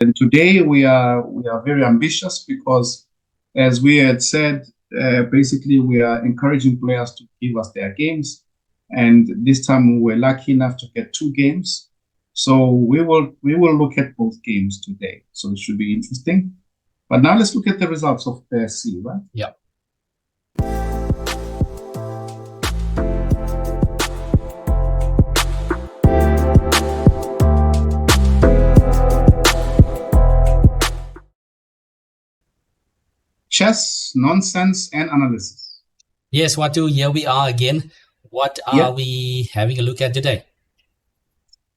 And today we are very ambitious because, as we had said, basically we are encouraging players to give us their games, and this time we were lucky enough to get 2 games. So we will look at both games today. So it should be interesting. But now let's look at the results of the C, right? Yeah. Chess, nonsense, and analysis. Yes, Watu, here we are again. What are we having a look at today?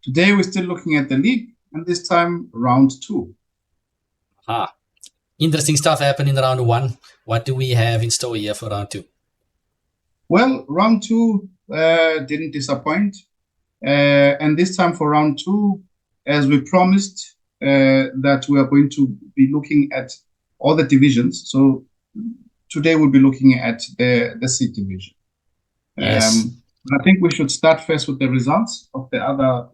Today we're still looking at the league, and this time round 2. Interesting stuff happened in round 1. What do we have in store here for round 2? Well, round 2 didn't disappoint. And this time for round 2, as we promised, that we are going to be looking at all the divisions. So today we'll be looking at the C division. Yes. I think we should start first with the results of the other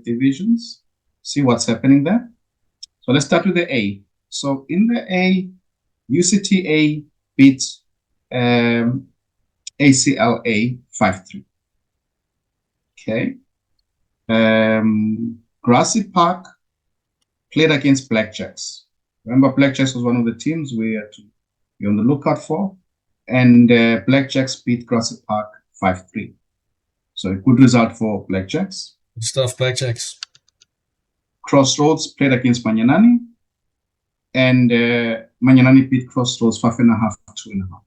divisions, see what's happening there. So let's start with the A. So in the A, UCTA beat ACLA 5-3. Okay. Grassy Park played against Blackjacks. Remember, Blackjacks was one of the teams we had to be on the lookout for. And Blackjacks beat Grassy Park 5-3. So a good result for Blackjacks. Good stuff, Blackjacks. Crossroads played against Manyanani. And Manyanani beat Crossroads 5.5, 2.5.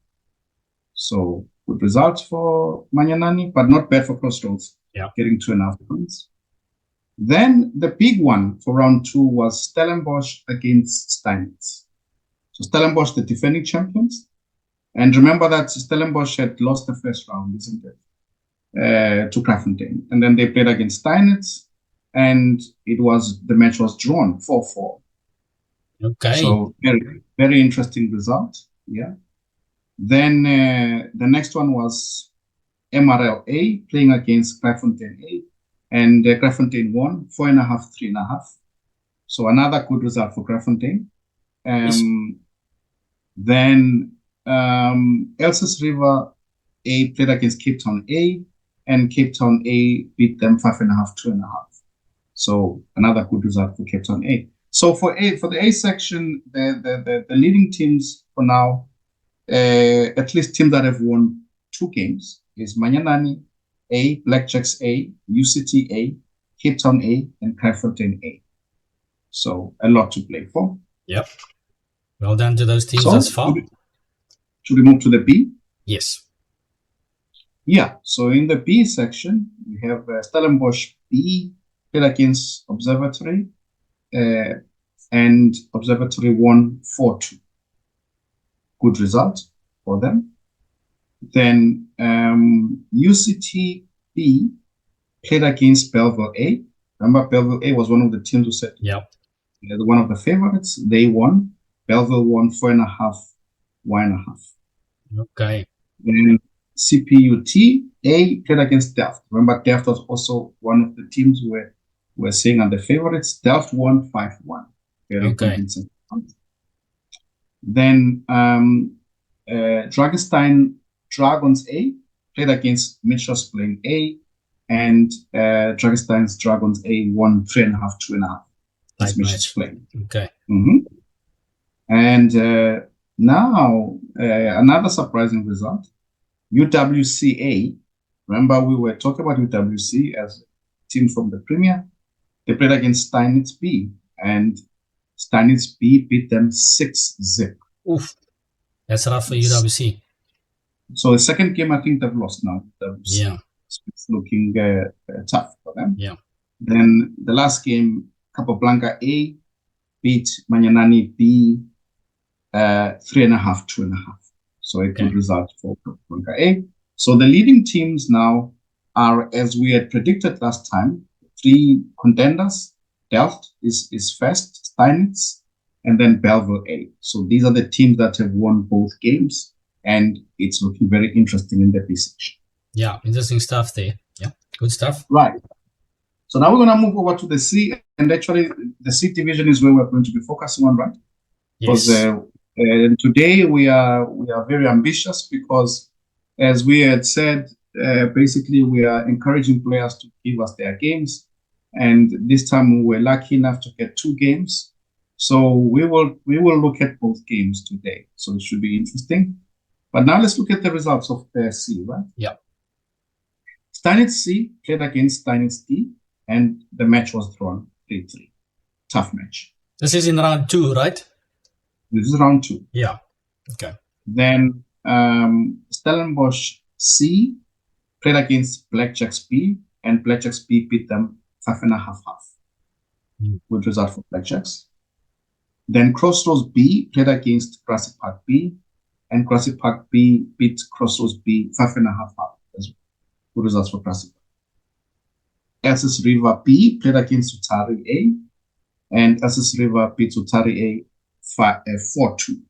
So good results for Manyanani, but not bad for Crossroads. Yeah. Getting 2.5 points. Then the big one for round 2 was Stellenbosch against Steinitz. So Stellenbosch, the defending champions. And remember that Stellenbosch had lost the first round, isn't it? To Kraaifontein. And then they played against Steinitz, and the match was drawn 4-4. Okay. So very, very interesting result. Yeah. Then the next one was MRL A playing against Kraaifontein A, and Kraaifontein won 4.5, 3.5. So another good result for Kraaifontein. Yes. Then Elsa's River A played against Cape Town A, and Cape Town A beat them 5.5, 2.5. So another good result for Cape Town A. So for the A section, the leading teams for now, at least teams that have won 2 games, is Manyanani A, Blackjacks A, UCT A, Cape Town A, and Kraaifontein A. So a lot to play for. Yep. Well done to those teams thus far. Should we move to the B? Yes. Yeah. So in the B section, we have Stellenbosch B played against Observatory, and Observatory won 4-2. Good result for them. Then UCT B played against Belleville A. Remember, Belleville A was one of the teams who said, one of the favorites. They won. Belleville won 4.5, 1.5. Okay. Then CPUT A played against Delft. Remember, Delft was also one of the teams we're seeing are the favorites. Delft won 5-1. Very convincing. Then Dragonstein Dragons A played against Mitchell's Plain A, and Dragonstein's Dragons A won 3.5, 2.5. That's Mitchell's Plain. Okay. And now another surprising result. UWCA. Remember, we were talking about UWC as a team from the Premier. They played against Steinitz B, and Steinitz B beat them 6-0. Oof. That's rough for UWC. So the second game, I think they've lost now. Yeah. It's looking tough for them. Yeah. Then the last game, Capablanca A beat Manyanani B 3.5, 2.5. So a good result for Capablanca A. So the leading teams now are, as we had predicted last time, 3 contenders. Delft is first, Steinitz, and then Belleville A. So these are the teams that have won both games, and it's looking very interesting in the B section. Yeah, interesting stuff there. Yeah, good stuff. Right. So now we're going to move over to the C, and actually the C division is where we're going to be focusing on, right? Yes. Because today we are very ambitious because, as we had said, basically we are encouraging players to give us their games, and this time we were lucky enough to get 2 games. So we will look at both games today. So it should be interesting. But now let's look at the results of the C, right? Yeah. Steinitz C played against Steinitz D, and the match was drawn 3-3. Tough match. This is in round 2, right? This is round 2. Yeah. Okay. Then Stellenbosch C played against Blackjacks B, and Blackjacks B beat them 5.5-half. Good result for Blackjacks. Then Crossroads B played against Grassy Park B, and Grassy Park B beat Crossroads B 5.5-half. Good results for Grassy Park. SS River B played against Utari A, and SS River beat Utari A 4-2.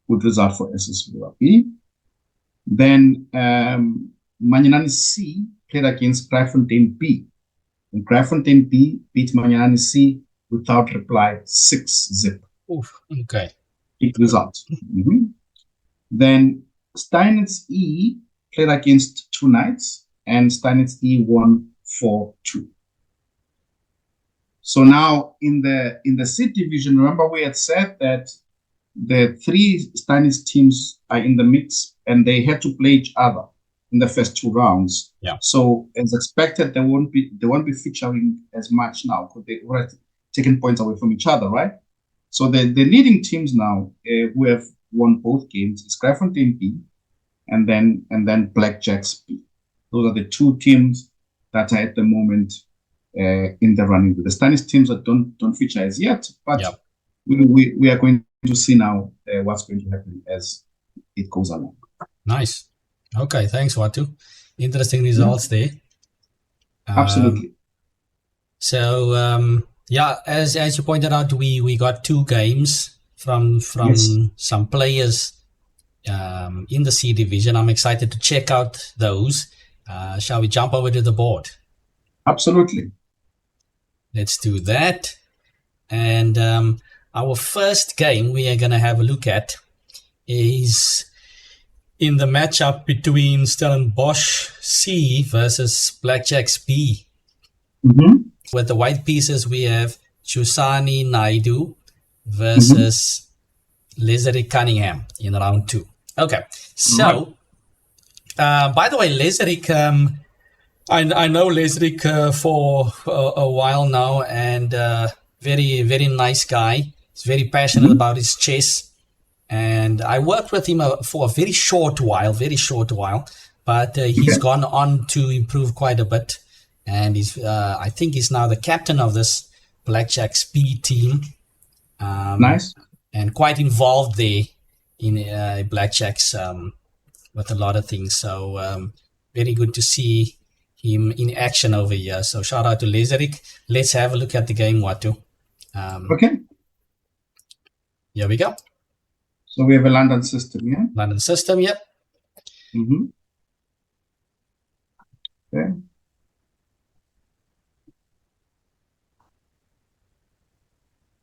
Good result for SS River B. Then Manyanani C played against Gryfontein B, and Gryfontein B beat Manyanani C without reply 6-0. Oof, okay. Big result. Then Steinitz E played against Two Knights, and Steinitz E won 4-2. So now in the C division, remember we had said that the 3 Steinitz teams are in the mix, and they had to play each other in the first 2 rounds. Yeah. So as expected, they won't be featuring as much now because they were taking points away from each other, right? So the leading teams now who have won both games is Gryfontein B, and then Blackjacks B. Those are the 2 teams that are at the moment in the running. The Steinitz teams that don't feature as yet, but we are going to see now what's going to happen as it goes along. Nice. Okay, thanks, Watu. Interesting results there. Absolutely. So yeah, as you pointed out, we got 2 games from some players in the C division. I'm excited to check out those. Shall we jump over to the board? Absolutely. Let's do that. And our first game we are going to have a look at is in the matchup between Stellenbosch C versus Blackjacks B. With the white pieces, we have Chusani Naidu versus Leslie Cunningham in round 2. Okay, so by the way, Leslie, I know Leslie for a while now, and very, very nice guy. He's very passionate about his chess, and I worked with him for a very short while, but he's gone on to improve quite a bit, and I think he's now the captain of this Blackjacks B team. Nice. And quite involved there in Blackjacks with a lot of things. So very good to see him in action over here. So shout out to Lezerik. Let's have a look at the game, Watu. Okay. Here we go. So we have a London system, yeah? London system, yep. Okay.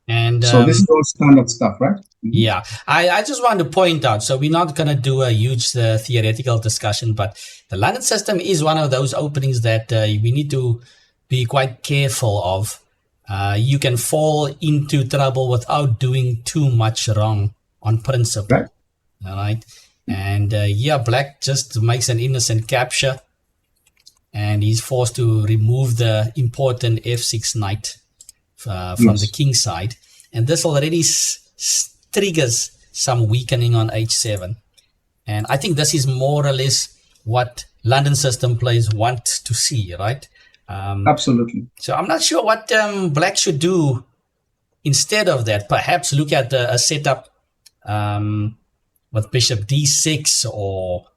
And so this is all standard stuff, right? Yeah, I just want to point out, so we're not going to do a huge theoretical discussion, but the London system is one of those openings that we need to be quite careful of. You can fall into trouble without doing too much wrong on principle. Right. All right. And yeah, Black just makes an innocent capture, and he's forced to remove the important F6 knight from the king side. And this already triggers some weakening on H7. And I think this is more or less what London system players want to see, right? Absolutely. So I'm not sure what Black should do instead of that. Perhaps look at a setup with Bishop D6 or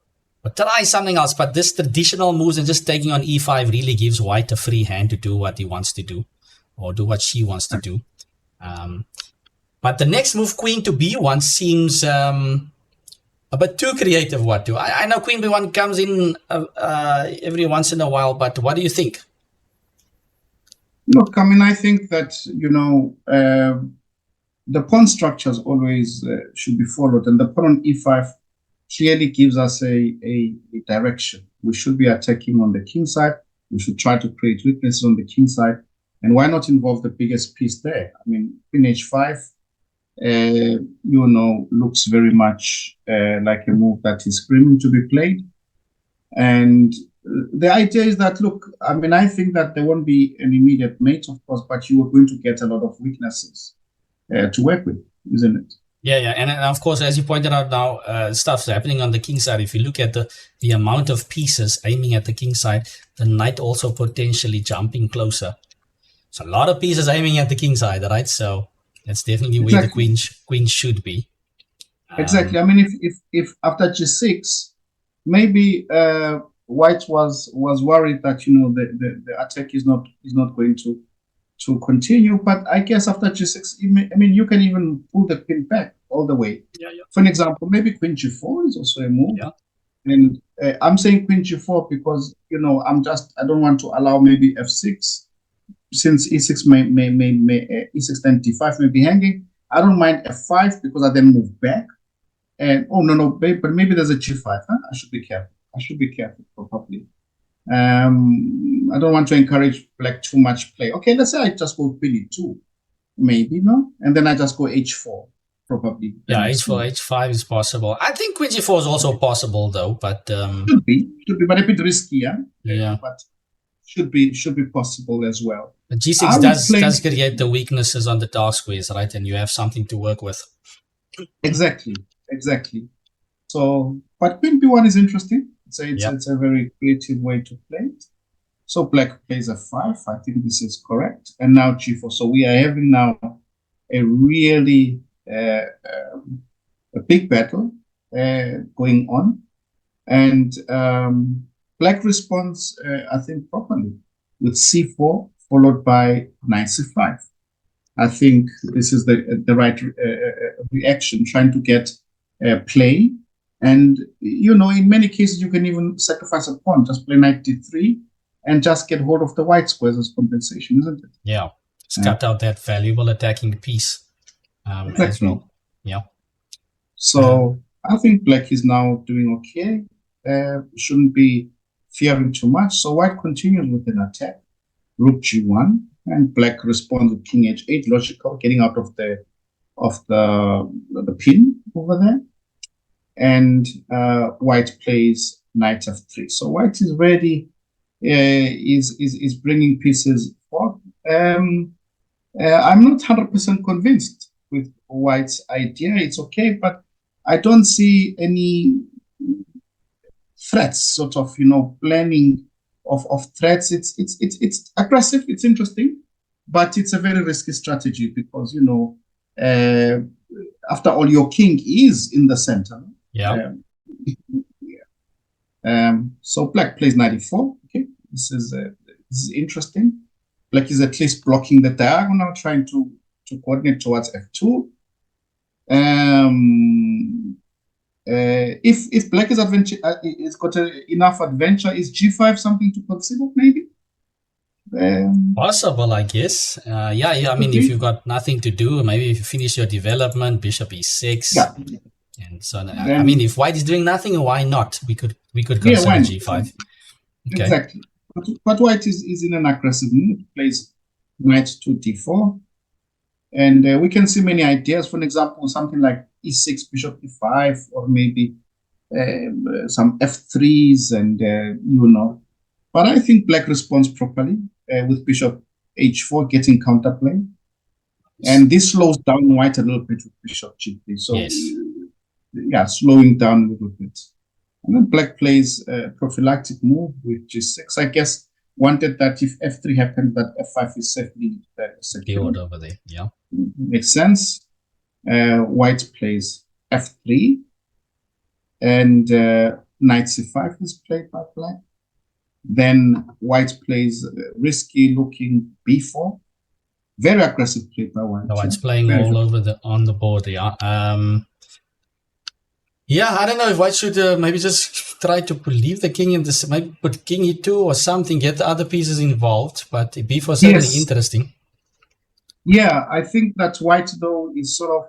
try something else. But this traditional moves and just taking on E5 really gives White a free hand to do what he wants to do or do what she wants to do. But the next move, Queen to B1, seems a bit too creative. What do I know? Queen B1 comes in every once in a while, but what do you think? Look, I mean, I think that, the pawn structures always should be followed, and the pawn on e5 clearly gives us a direction. We should be attacking on the king side. We should try to create weaknesses on the king side. And why not involve the biggest piece there? I mean, queen h5, looks very much like a move that is screaming to be played. And the idea is that, look, I mean, I think that there won't be an immediate mate, of course, but you are going to get a lot of weaknesses to work with, isn't it? Yeah. And of course, as you pointed out now, stuff's happening on the king side. If you look at the amount of pieces aiming at the king side, the knight also potentially jumping closer. So a lot of pieces aiming at the king side, right? So that's definitely where the queen should be. Exactly. I mean, if after g6, maybe white was worried that the attack is not going to continue, but I guess after g6, I mean, you can even pull the queen back all the way. Yeah. For an example, maybe queen g4 is also a move. Yeah. And I'm saying queen g4 because I don't want to allow maybe f6, since e6 may e6 then d5 may be hanging. I don't mind f5 because I then move back. And but maybe there's a g5. Huh? I should be careful. Probably. I don't want to encourage black too much play. Okay, let's say I just go queen e2, maybe, no, and then I just go h4, probably. Yeah, h4, h5 is possible. I think queen g4 is also possible though, but should be, but a bit risky, yeah. But should be possible as well. But g6 does create the weaknesses on the dark squares, right? And you have something to work with. Exactly. So, but queen b1 is interesting. It's a very creative way to play it. So black plays f5. I think this is correct. And now g4. So we are having now a really a big battle going on. And black responds, I think, properly with c4 followed by knight c5. I think this is the right reaction, trying to get play. And, in many cases, you can even sacrifice a pawn, just play knight d3 and just get hold of the white squares as compensation, isn't it? Yeah. It's cut out that valuable attacking piece exactly. As well. Yeah. So I think black is now doing okay. Shouldn't be fearing too much. So white continues with an attack. Rook g1, and black responds with king h8, logical, getting out of the pin over there. And white plays knight f3. So white is ready, is bringing pieces forward. I'm not 100% convinced with white's idea. It's okay, but I don't see any threats, sort of, planning of threats. It's aggressive, it's interesting, but it's a very risky strategy because, after all, your king is in the center. Yeah. So black plays knight e4. Okay, this is interesting. Black is at least blocking the diagonal, trying to coordinate towards f2. If black is it's got enough adventure, is g5 something to consider? Maybe. Possible, I guess. Yeah. I mean, if you've got nothing to do, maybe if you finish your development, bishop e6. Yeah. And so, I mean, if white is doing nothing, why not? We could consider g5. Okay. Exactly. But white is in an aggressive mood. Plays knight to d4, and we can see many ideas. For example, something like e6, bishop e5, or maybe some f3s, and But I think black responds properly with bishop h4 getting counterplay, and this slows down white a little bit with bishop g3. So. Yes. Yeah, slowing down a little bit. And then black plays a prophylactic move with g6. I guess wanted that if f3 happened, that f5 is safely secured over there. Yeah, makes sense. White plays f3, and knight c5 is played by black. Then white plays risky looking b4. Very aggressive play by white. White's playing all over on the board. Yeah. Yeah, I don't know if white should maybe just try to leave the king in this, maybe put king e2 or something, get the other pieces involved. But b4 certainly Yes. interesting. Yeah, I think that white though is sort of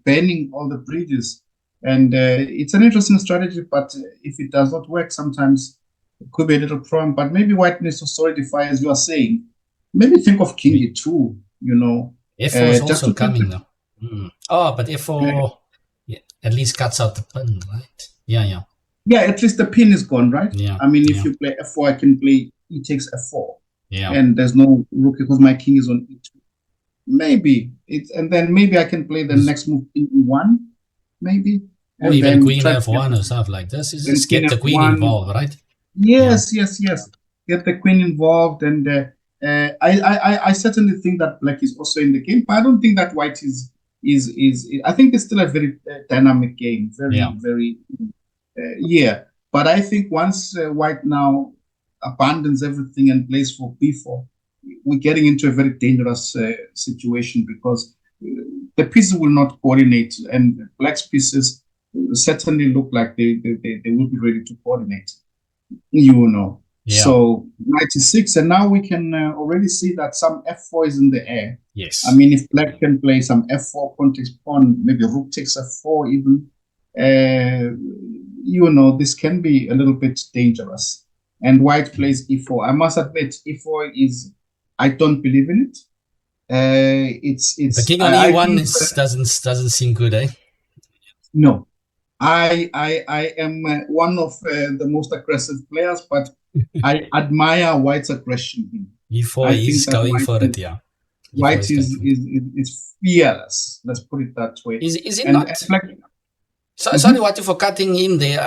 burning all the bridges, and it's an interesting strategy. But if it does not work, sometimes it could be a little problem. But maybe white needs to solidify, as you are saying. Maybe think of king e2. You know, f4 is just also to coming now. Oh, but f4 at least cuts out the pin, right? Yeah. Yeah, at least the pin is gone, right? Yeah. I mean, if you play f4, I can play e takes f4. Yeah. And there's no rook because my king is on e2. Maybe it's, and then maybe I can play the next move in e1, maybe. Or And even then queen f1 or stuff like this. Is just queen get the queen f1. involved, right? Yes. Get the queen involved, and I certainly think that black is also in the game, but I don't think that white is. I think it's still a very dynamic game, very. But I think once white now abandons everything and plays for b4, we're getting into a very dangerous situation because the pieces will not coordinate, and black's pieces certainly look like they will be ready to coordinate. You know. Yeah. So 96, and now we can already see that some f4 is in the air. Yes. I mean, if black can play some f4, pawn takes pawn, maybe rook takes f4 even, you know, this can be a little bit dangerous. And white plays e4. I must admit, e4 is, I don't believe in it. It's the king on e1 doesn't seem good, eh? No. I am one of the most aggressive players, but I admire white's aggression here. e4 is going for it, yeah. White is fearless. Let's put it that way. Is it not? Sorry, what for cutting in there?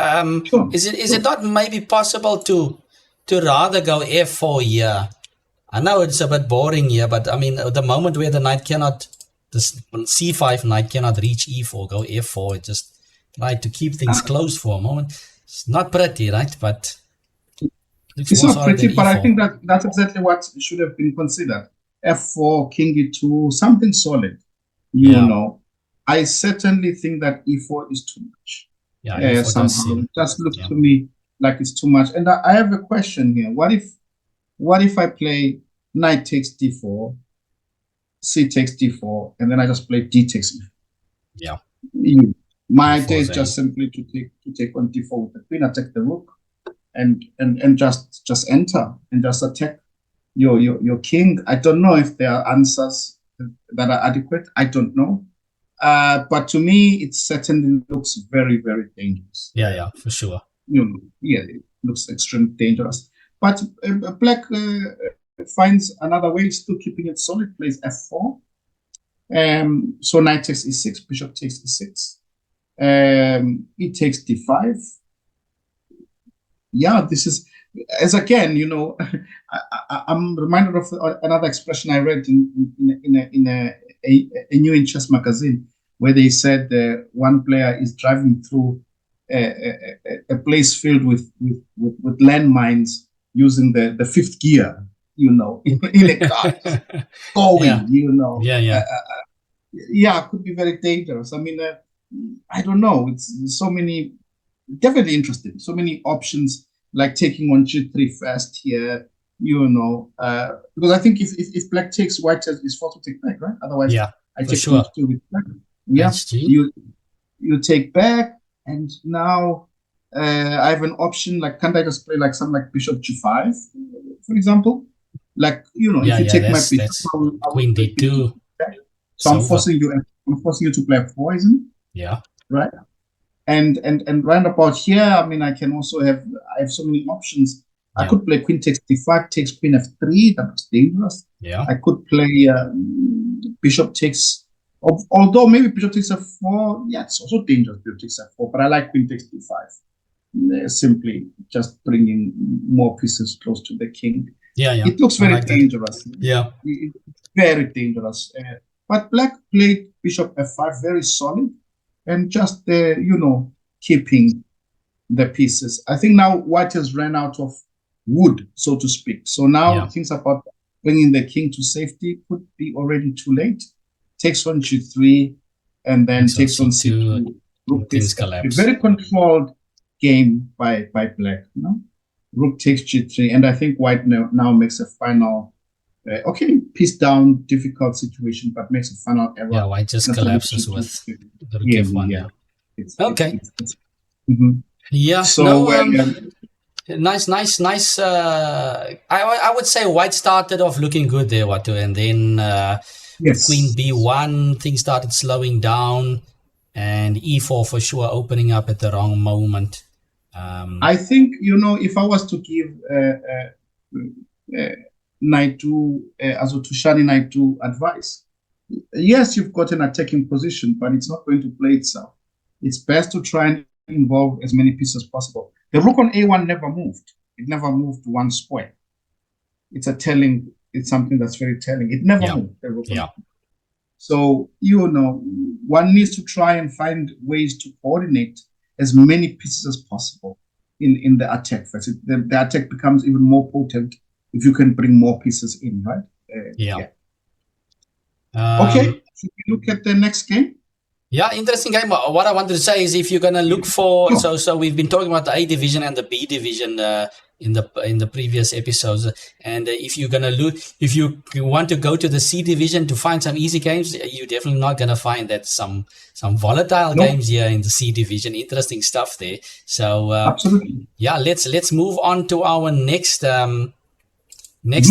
Sure. Is it not maybe possible to rather go f4 here? I know it's a bit boring here, but I mean, the moment where the knight cannot, the c5 knight cannot reach e4, go f4, just try to keep things close for a moment. It's not pretty, right? But it's not pretty, but I think that's exactly what should have been considered. f4, king e2, something solid. You know, I certainly think that e4 is too much. Yeah, somehow it just looks to me like it's too much. And I have a question here. What if I play knight takes d4, c takes d4, and then I just play d takes e4? Yeah. My idea is just simply to take on d4 with the queen, attack the rook, and just enter and just attack your king. I don't know if there are answers that are adequate. I don't know. But to me, it certainly looks very, very dangerous. Yeah, for sure. It looks extremely dangerous. But black finds another way, still keeping it solid, plays f4. So knight takes e6, bishop takes e6. E takes d5. Yeah, this is, as again, I'm reminded of another expression I read in a New in Chess magazine, where they said one player is driving through a place filled with landmines using the fifth gear, in a car, going, yeah, could be very dangerous. I mean, I don't know. It's so many, definitely interesting. So many options, like taking on g3 first here, because I think if black takes, white is forced to take back, right? Otherwise, I take sure. with black. Yeah, you take back, and now I have an option. Like, can't I just play like something like bishop g5, for example? Like, if you take my bishop, queen d2. So I'm forcing you to play poison. Yeah. Right. And round about here, I mean, I have so many options. I could play queen takes d5, takes queen f3. That's dangerous. Yeah. I could play bishop takes, although maybe bishop takes f4. Yeah, it's also dangerous. Bishop takes f4, but I like queen takes d5. Simply just bringing more pieces close to the king. Yeah. It looks very dangerous. Yeah. Very dangerous. But black played bishop f5, very solid, and just keeping the pieces. I think now white has ran out of wood, so to speak. So now things about bringing the king to safety could be already too late. Takes on g3, and then takes on c2. Rook Things takes F3. collapse. Very controlled game by black. Rook takes G3, and I think white now makes a final. Piece down, difficult situation, but makes a final error. Yeah, white just collapses with the rook f1. Yeah. Okay. Mhm. Yeah. So nice. I would say white started off looking good there, Watu, and then yes, queen b1, things started slowing down, and e4 for sure opening up at the wrong moment. I think if I was to give Naidu Azotushani Naidu advice, yes, you've got an attacking position, but it's not going to play itself. It's best to try and involve as many pieces as possible. The rook on a1 never moved. It never moved one square. It's something that's very telling. It never moved. The rook on. So, one needs to try and find ways to coordinate as many pieces as possible in the attack first. The attack becomes even more potent if you can bring more pieces in, right? Okay, should we look at the next game? Yeah, interesting game. What I wanted to say is if you're going to look for... Sure. So we've been talking about the A division and the B division in the previous episodes. And if you want to go to the C division to find some easy games, you're definitely not going to find that some volatile games here in the C division. Interesting stuff there. So absolutely. Yeah, let's move on to our next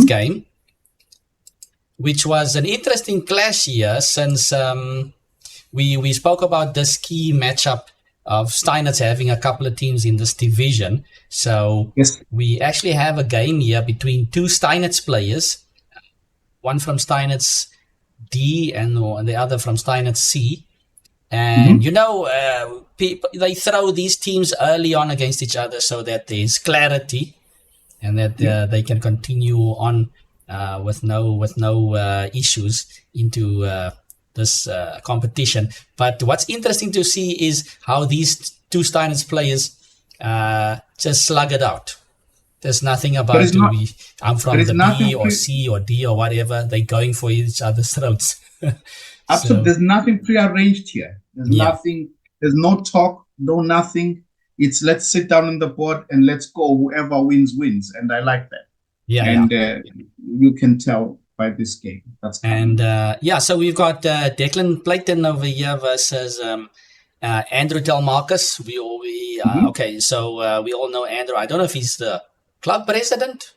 game, which was an interesting clash here since we spoke about this key matchup of Steinitz having a couple of teams in this division. So we actually have a game here between two Steinitz players, one from Steinitz D and the other from Steinitz C. And people, they throw these teams early on against each other so that there's clarity and that they can continue on with no issues into this competition. But what's interesting to see is how these two Steinitz players just slug it out. There's nothing about I'm from the B or C or D or whatever. They're going for each other's throats. Absolutely. There's nothing prearranged here. There's nothing. There's no talk, no nothing. It's let's sit down on the board and let's go. Whoever wins, wins. And I like that. You can tell by this game. So we've got Declan Playton over here versus Andrew Telmarcus. We all know Andrew. I don't know if he's the club president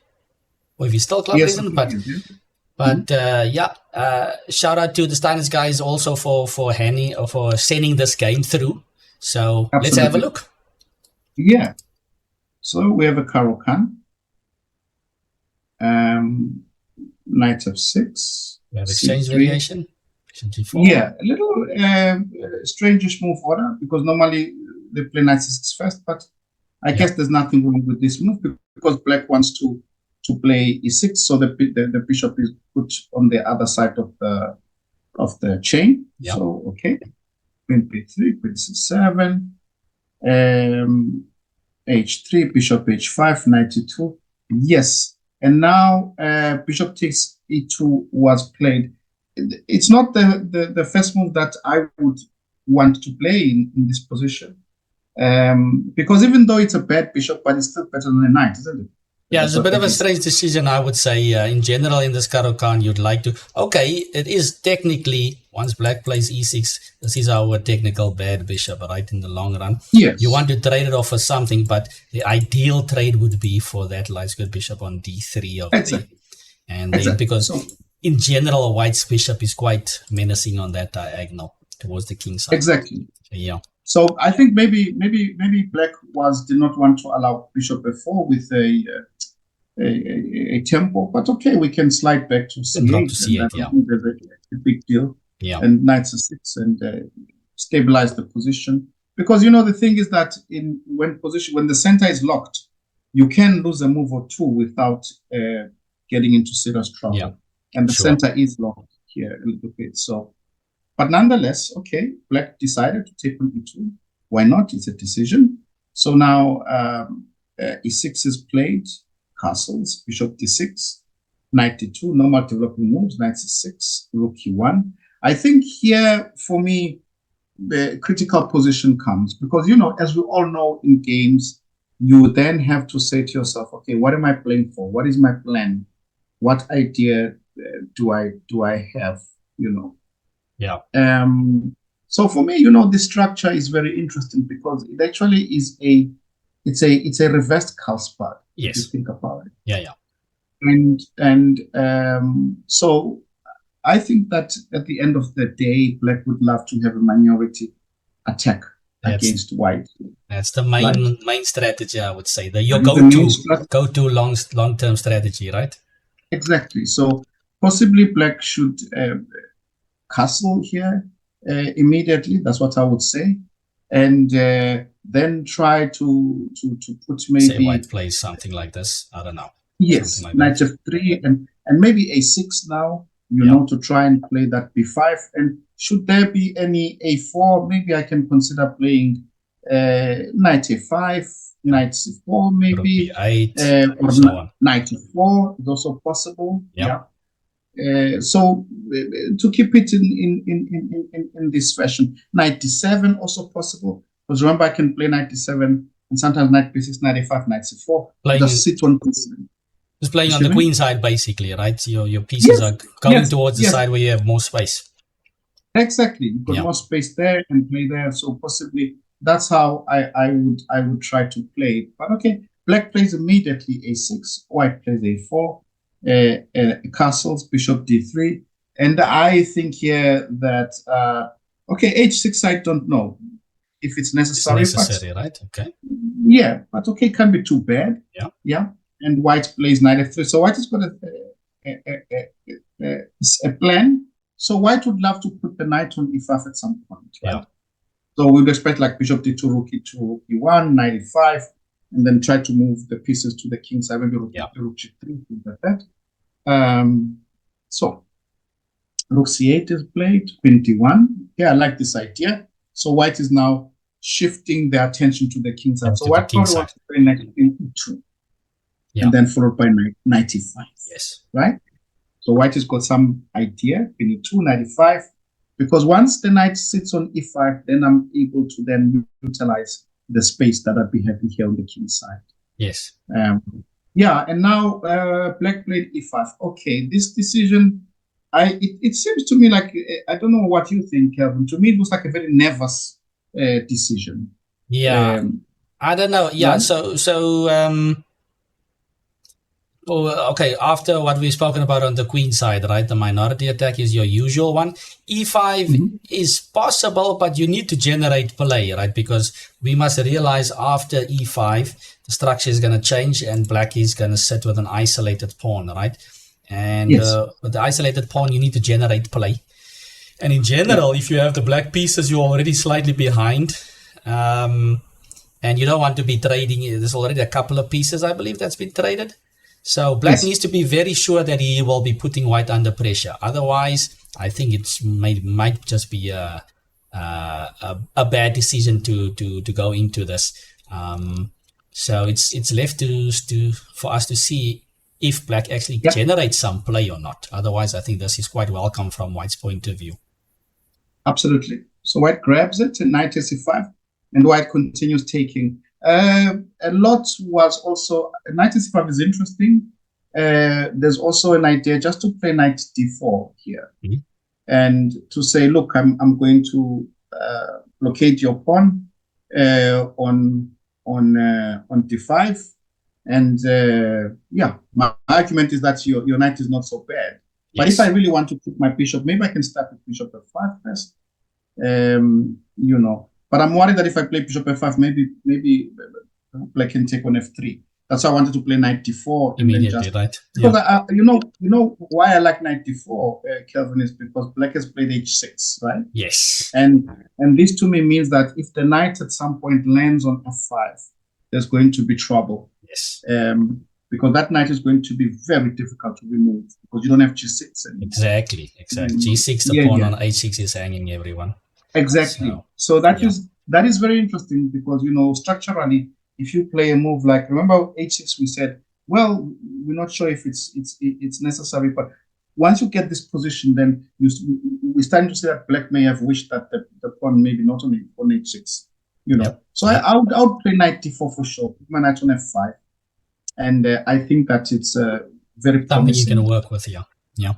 or if he's still club president, but shout out to the Steinitz guys also for sending this game through. So Let's have a look. Yeah. So we have a Caro-Kann. Knight f6. We have exchange variation. Yeah, a little strange move order because normally they play knight c6 first, but I guess there's nothing wrong with this move because black wants to play e6, so the bishop is put on the other side of the chain. Yep. So okay, queen b3, queen c7, h3, bishop h5, knight e2. Yes. And now bishop takes e2 was played. It's not the first move that I would want to play in this position. Because even though it's a bad bishop, but it's still better than a knight, isn't it? Yeah, it's a bit of a strange decision, I would say. In general, in this Caro-Kann, you'd like to... Okay, it is technically, once black plays e6, this is our technical bad bishop, right, in the long run. Yes. You want to trade it off for something, but the ideal trade would be for that light square bishop on d3. Because in general, white's bishop is quite menacing on that diagonal towards the king side. Exactly. Yeah. So I think maybe black did not want to allow bishop f4 with a tempo, but okay, we can slide back to c8. A big deal. Yeah. And knight c6 and stabilize the position because the thing is that when the center is locked, you can lose a move or two without getting into serious trouble. Yeah. And the center is locked here a little bit. So. But nonetheless, okay, black decided to take on e2. Why not? It's a decision. So now e6 is played, castles, bishop d6, knight d2, normal developing moves, knight c6, rook e1. I think here, for me, the critical position comes, because as we all know in games, you then have to say to yourself, okay, what am I playing for? What is my plan? What idea do I have? Yeah. So for me, the structure is very interesting because it actually is it's a reversed Carlsbad. Yes. If you think about it. Yeah. And so I think that at the end of the day, Black would love to have a minority attack against White. That's the main strategy, I would say. Your go-to long-term strategy, right? Exactly. So possibly Black should castle here immediately. That's what I would say, and then try to put maybe say White plays something like this. I don't know. Yes, like knight f3 and maybe a6 now. To try and play that b5. And should there be any a4, maybe I can consider playing knight a5, knight c4, maybe b8, or so on. Knight e4 is also possible. Yeah. So to keep it in this fashion, knight d7 also possible, because remember I can play knight d7 and sometimes knight b6, knight a5, knight c4. Just sit on d7. Just playing on the queen side, basically, right? Your pieces are going towards the side where you have more space. Exactly, you've got more space there and play there. So possibly that's how I would try to play it. But okay, Black plays immediately a6, White plays a4, castles, bishop d3, and I think here that okay, h6 I don't know if it's necessary. It's necessary, right? Okay. Yeah, but okay, can't be too bad. Yeah. And White plays knight f3. So White has got a plan. So White would love to put the knight on e5 at some point. Right? Yeah. So we'd expect like bishop d2, rook e2, e1, knight e5, and then try to move the pieces to the king side. Maybe rook g3, things like that. So rook c8 is played, queen d1. Yeah, I like this idea. So White is now shifting the attention to the king side. So White probably wants to play knight e2. And then followed by knight e5. Yes. Right? So White has got some idea, queen e2, knight e5. Because once the knight sits on e5, then I'm able to then utilize the space that I'd be having here on the king side. Yes. And now Black played e5. Okay, this decision, it seems to me like, I don't know what you think, Kelvin. To me, it was like a very nervous decision. Yeah. I don't know. Yeah. Right? Okay, after what we've spoken about on the queen side, right? The minority attack is your usual one. E5 is possible, but you need to generate play, right? Because we must realize after E5, the structure is going to change and Black is going to sit with an isolated pawn, right? And with the isolated pawn, you need to generate play. And in general, if you have the Black pieces, you're already slightly behind. And you don't want to be trading. There's already a couple of pieces, I believe, that's been traded. So Black needs to be very sure that he will be putting White under pressure. Otherwise, I think it might just be a bad decision to go into this. So it's left for us to see if Black actually generates some play or not. Otherwise, I think this is quite welcome from White's point of view. Absolutely. So White grabs it and knight c5, and White continues taking. A lot was also knight c5 is interesting. There's also an idea just to play knight d4 here, and to say, look, I'm going to blockade your pawn on d5, and my argument is that your knight is not so bad. But if I really want to put my bishop, maybe I can start with bishop f5 first. But I'm worried that if I play bishop f5, maybe Black can take on f3. That's why I wanted to play knight d4 immediately, right? Because you know why I like knight d4, Kelvin, is because Black has played h6, right? Yes. And this to me means that if the knight at some point lands on f5, there's going to be trouble. Yes. Because that knight is going to be very difficult to remove because you don't have g6 anymore. Exactly. G6, the pawn on h6 is hanging, everyone. Exactly. So that is very interesting because structurally, if you play a move like, remember h6, we said, well, we're not sure if it's necessary, but once you get this position, then we we're starting to see that black may have wished that the pawn maybe not on h6, Yep. So I would play knight d4 for sure, put my knight on f5, and I think that it's very Something you promising. can work with, yeah. Yeah,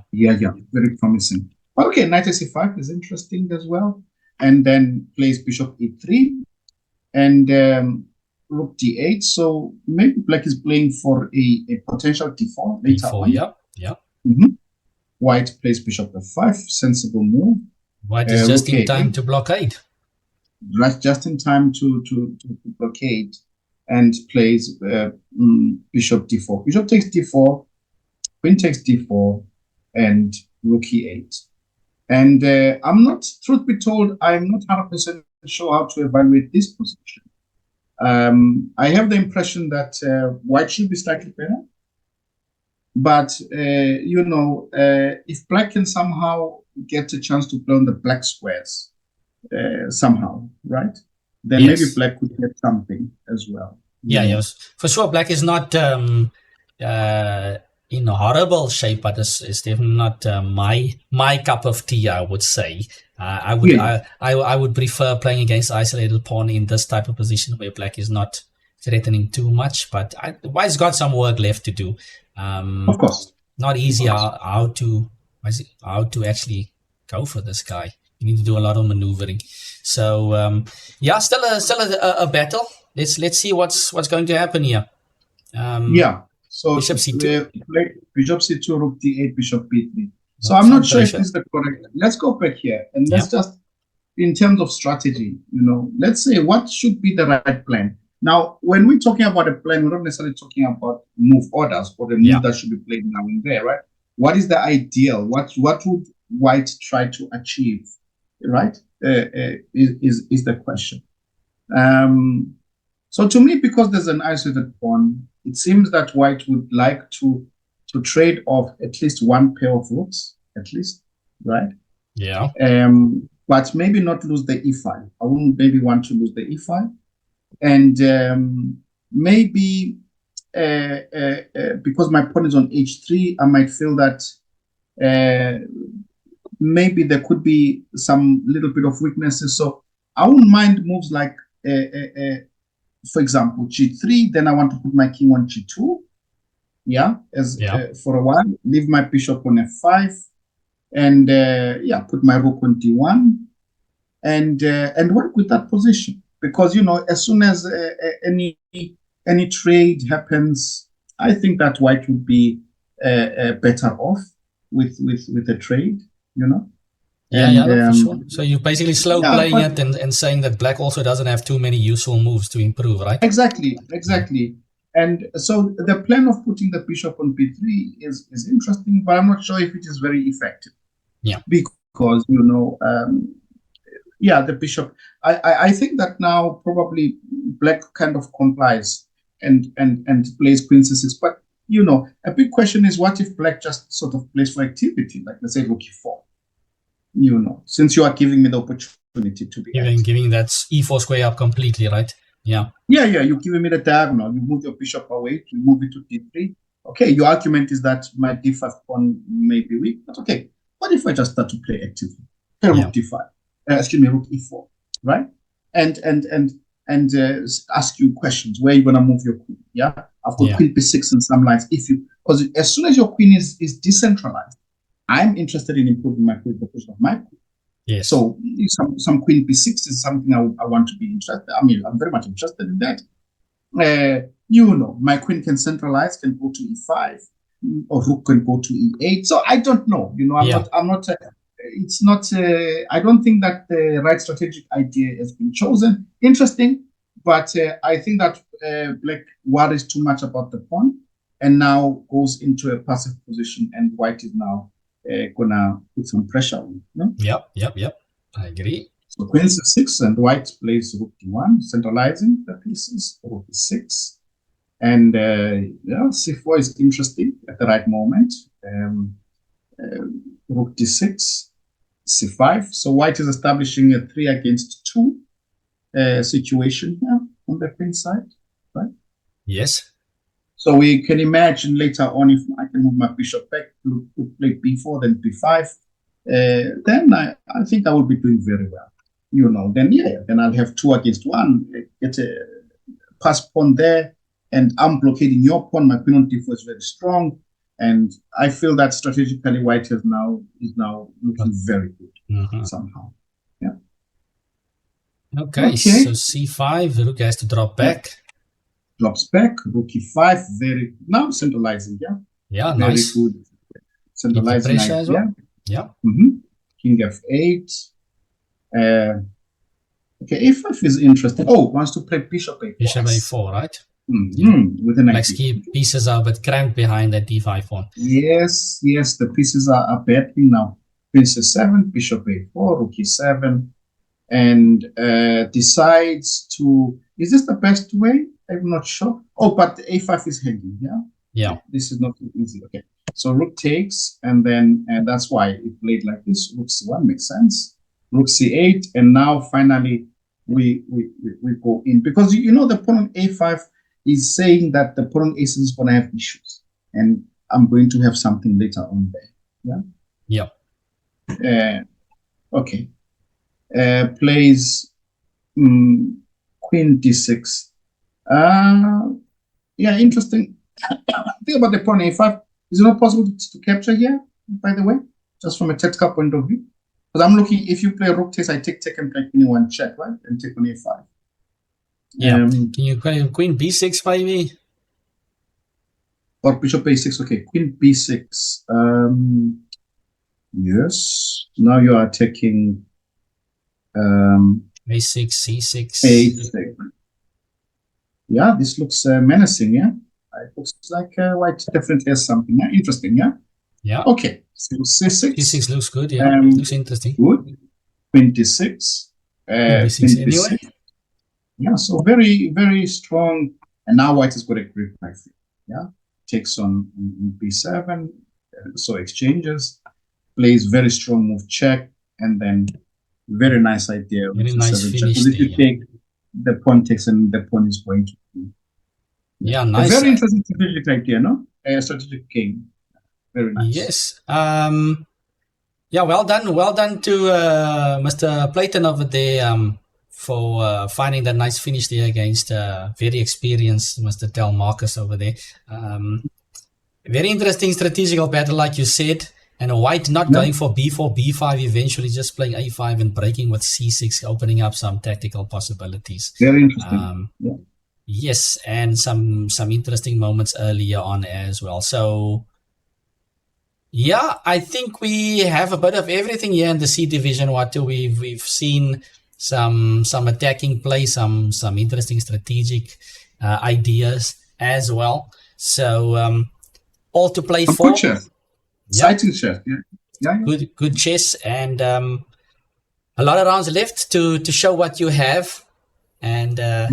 very promising. Okay, knight c5 is interesting as well, and then plays bishop e3, and rook d8. So maybe black is playing for a potential d4 later on. Yeah. White plays bishop f5, sensible move. White is just in time to blockade. Right, just in time to blockade, and plays bishop d4. Bishop takes d4, queen takes d4, and rook e8. And I'm not, truth be told, I'm not 100% sure how to evaluate this position. I have the impression that white should be slightly better. But, if black can somehow get a chance to play on the black squares somehow, right? Then maybe black could get something as well. Yes. For sure, black is not in a horrible shape, but it's definitely not my cup of tea, I would say. I would prefer playing against isolated pawn in this type of position where black is not threatening too much, but white's got some work left to do. Of course. Not easy how to actually go for this guy. You need to do a lot of maneuvering. So still a battle. Let's see what's going to happen here. So bishop c2, bishop c2, rook d8, bishop b3. So I'm not sure if this is the correct. Let's go back here and let's just, in terms of strategy, let's say what should be the right plan. Now, when we're talking about a plan, we're not necessarily talking about move orders or the move that should be played now and there, right? What is the ideal? What would white try to achieve, right? Is the question. So to me, because there's an isolated pawn, it seems that white would like to trade off at least one pair of rooks, at least, right? Yeah. But maybe not lose the e file. I wouldn't maybe want to lose the e file. And maybe because my pawn is on h3, I might feel that maybe there could be some little bit of weaknesses. So I wouldn't mind moves like, for example, g3. Then I want to put my king on g2. For a while, leave my bishop on f5, and put my rook on d1, and work with that position. Because as soon as any trade happens, I think that white would be better off with a trade. For sure. So you're basically slow playing it and saying that black also doesn't have too many useful moves to improve, right? Exactly. And so the plan of putting the bishop on b3 is interesting, but I'm not sure if it is very effective. Yeah. Because the bishop. I think that now probably black kind of complies and plays queen c6. But a big question is, what if black just sort of plays for activity, like let's say rook e4? Since you are giving me the opportunity to be giving that e4 square up completely, right? Yeah. You're giving me the diagonal. You move your bishop away, you move it to d3. Okay, your argument is that my d5 pawn may be weak, but okay. What if I just start to play actively? Rook d5. Rook e4, right? And ask you questions. Where are you gonna move your queen? Yeah, I've got queen b6 in some lines. Because as soon as your queen is decentralized, I'm interested in improving my queen position of my queen. Yes. So some queen b6 is something I want to be interested. I mean, I'm very much interested in that. My queen can centralize, can go to e5, or rook can go to e8. So I don't know. I'm not. It's not. I don't think that the right strategic idea has been chosen. Interesting, but I think that black worries too much about the pawn, and now goes into a passive position, and white is now gonna put some pressure on. Yep. I agree. So queen c6, and white plays rook d1, centralizing the pieces. Rook d6, and c4 is interesting at the right moment. Rook d6, c5. So white is establishing a 3 against 2 situation here on the queen side, right? Yes. So we can imagine later on, if I can move my bishop back to play b4, then b5, then I think I will be doing very well. Then I'll have 2 against 1, get a pass pawn there, and I'm blockading your pawn. My queen on d4 is very strong, and I feel that strategically white is now looking very good somehow. Yeah. Okay, so c5, the rook has to drop back. Drops back, rook e5, very now centralizing. Yeah, very nice. good centralizing pressure idea. as well. Yeah. King f8. Okay, a5 is interesting. Oh, wants to play bishop a4. Bishop a4, right? With an Black's key pieces are a bit cramped behind that d5 pawn. Yes, the pieces are battling now. Princess 7, bishop a4, rook e7, and decides to. Is this the best way? I'm not sure. Oh, but a5 is hanging. Yeah. This is not too easy. Okay, so rook takes, and that's why it played like this. Rook c1 makes sense. Rook c8, and now finally we go in, because the pawn on a5 is saying that the pawn on a6 is going to have issues, and I'm going to have something later on there. Okay. Plays queen d6. Interesting. Think about the pawn a5. Is it not possible to capture here, by the way, just from a tactical point of view? Because I'm looking, if you play rook takes, I take and play queen e1 check, right? And take on a5. Can you play queen b6 maybe? Or bishop a6. Okay, queen b6. Yes. Now you are taking a6, c6. a6. Yeah, this looks menacing. Yeah, it looks like white definitely has something. Yeah, interesting. Yeah. Okay. So c6. c6 looks good. Yeah, looks interesting. Good. Queen d6. b6 anyway. Yeah, so very, very strong. And now white has got a grip, I think. Yeah, takes on b7. So exchanges, plays very strong move check, and then very nice idea. Very nice finish. So if you take the pawn takes, and the pawn is going to be. Yeah, nice. A very interesting strategic idea, no? A strategic game. Very nice. Yes. Yeah, well done to Mr. Playton over there for finding that nice finish there against very experienced Mr. Tel Marcus over there. Very interesting strategical battle, like you said. And white not going for b4, b5, eventually just playing a5 and breaking with c6, opening up some tactical possibilities. Very interesting. Yes, and some interesting moments earlier on as well. So, yeah, I think we have a bit of everything here in the C division. We've seen some attacking play, some interesting strategic ideas as well. So, all to play for. Good chess. Exciting chess. Yeah. Good chess, and a lot of rounds left to show what you have. And so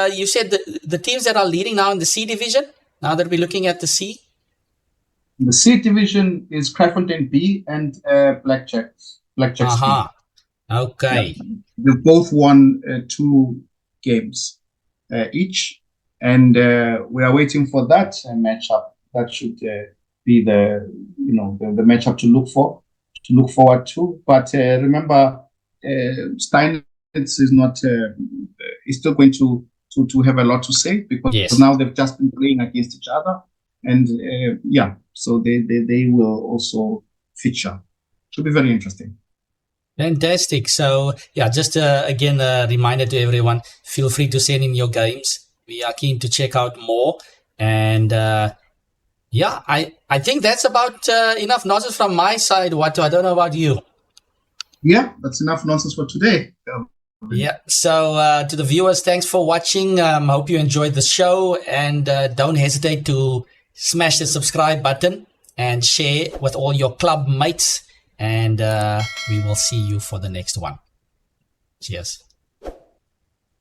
you said the teams that are leading now in the C division. Now that we're looking at the C. The C division is Kraaifontein B and Blackjack. Aha. Okay. Yeah. They both won 2 games each, and we are waiting for that matchup. That should be the matchup to look forward to. But remember, Steinitz is not is still going to have a lot to say, because now they've just been playing against each other, and so they will also feature. Should be very interesting. Fantastic. So just again a reminder to everyone: feel free to send in your games. We are keen to check out more, and I think that's about enough nonsense from my side. I don't know about you. Yeah, that's enough nonsense for today. Yeah. So to the viewers, thanks for watching. Hope you enjoyed the show, and don't hesitate to smash the subscribe button and share with all your club mates. And we will see you for the next one. Cheers.